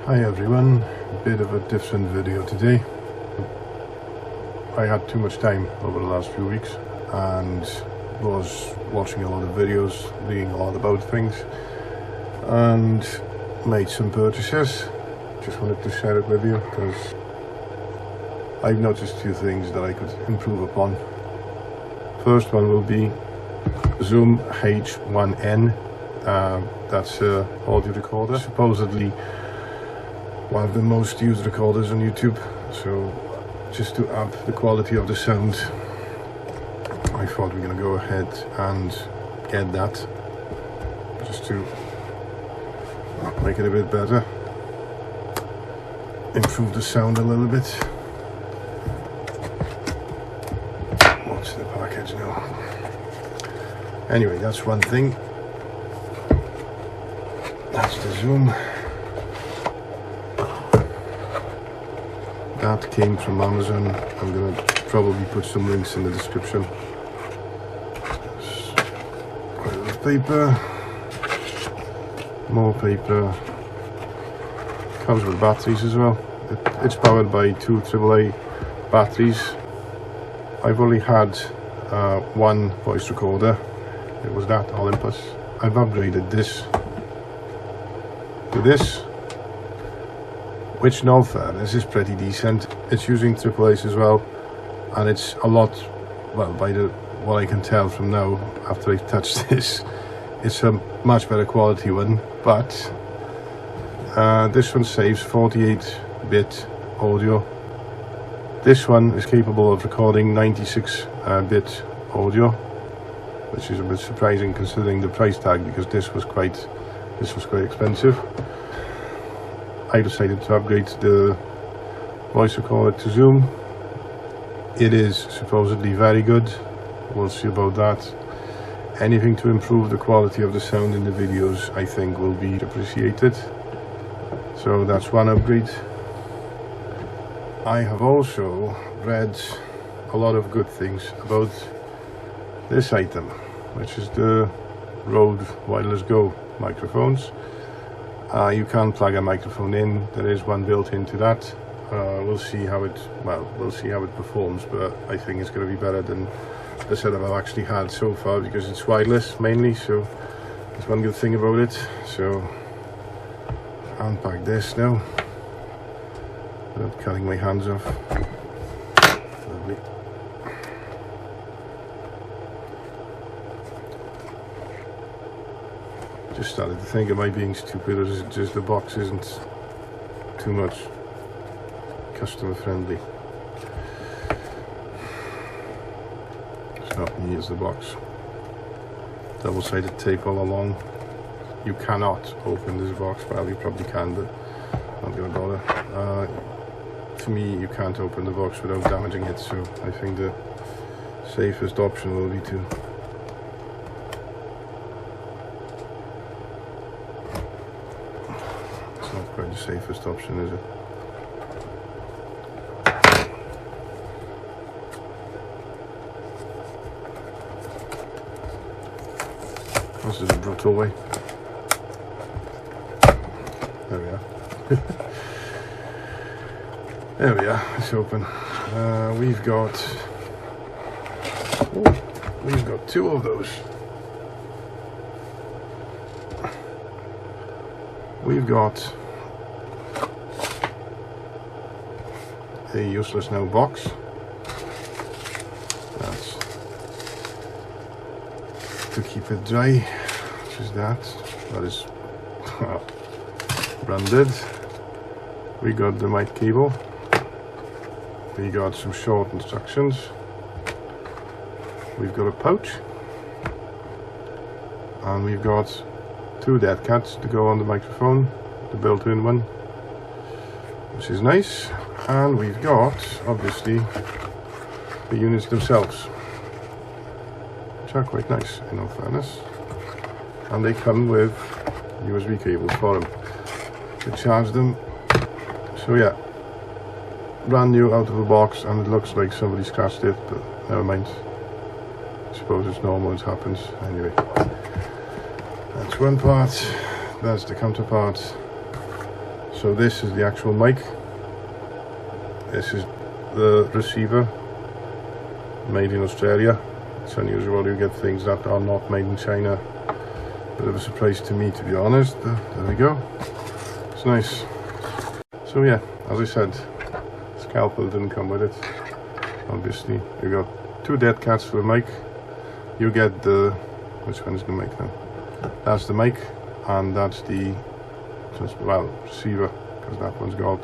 Hi everyone, a bit of a different video today. I had too much time over the last few weeks and was watching a lot of videos, reading a lot about things and made some purchases. Just wanted to share it with you because I've noticed a few things that I could improve upon. First one will be Zoom H1N. That's an audio recorder, supposedly one of the most used recorders on YouTube. So just to up the quality of the sound, I thought we're gonna go ahead and get that, just to make it a bit better, improve the sound a little bit. What's the package now? Anyway, that's one thing. That's the Zoom. That came from Amazon. I'm gonna probably put some links in the description. Quite a lot of paper, more paper. Comes with batteries as well. It's powered by 2 AAA batteries. I've only had one voice recorder. It was that Olympus. I've upgraded this to this, which, in all fairness, is pretty decent. It's using AAA's as well, and it's a lot, well, by what I can tell from now after I've touched this, it's a much better quality one. But this one saves 48-bit audio. This one is capable of recording 96-bit audio, which is a bit surprising considering the price tag, because this was quite expensive. I decided to upgrade the voice recorder to Zoom. It is supposedly very good. We'll see about that. Anything to improve the quality of the sound in the videos, I think, will be appreciated. So that's one upgrade. I have also read a lot of good things about this item, which is the Rode Wireless Go microphones. You can plug a microphone in. There is one built into that. We'll see how it performs, but I think it's going to be better than the setup I've actually had so far, because it's wireless mainly, so that's one good thing about it. So unpack this now without cutting my hands off. Lovely. Just started to think, am I being stupid, or is it just the box isn't too much customer friendly? It's not me, it's the box. Double-sided tape all along. You cannot open this box. Well, you probably can, but I'm not gonna bother. To me, you can't open the box without damaging it, so I think the safest option will be to not quite the safest option, is it? This is a brutal way. There we are. There we are. It's open. We've got two of those. We've got a Useless Now box. That's to keep it dry, which is that is branded. We got the mic cable. We got some short instructions. We've got a pouch, and we've got 2 dead cats to go on the microphone, the built-in one, which is nice. And we've got, obviously, the units themselves, which are quite nice in all fairness, and they come with USB cables for them to charge them. So yeah, brand new out of the box, and it looks like somebody scratched it, but never mind. I suppose it's normal, it happens. Anyway, that's one part. That's the counterpart. So So this is the actual mic. This is the receiver, made in Australia. It's unusual you get things that are not made in China. Bit of a surprise to me, to be honest. There we go. It's nice. So yeah, as I said, scalpel didn't come with it. Obviously, you got 2 dead cats for the mic. You get the, which one is the mic now? That's the mic, and that's the, well, receiver, because that one's got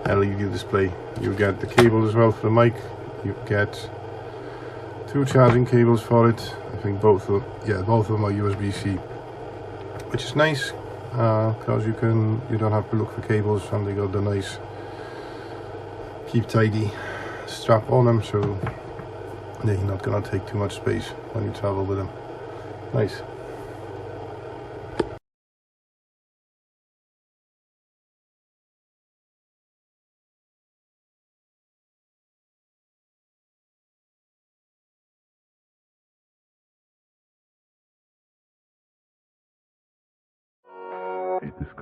LED display. You get the cable as well for the mic. You get 2 charging cables for it. I think both of them are USB-C, which is nice because you don't have to look for cables, and they got the nice keep tidy strap on them, so they're not gonna take too much space when you travel with them. Nice. It's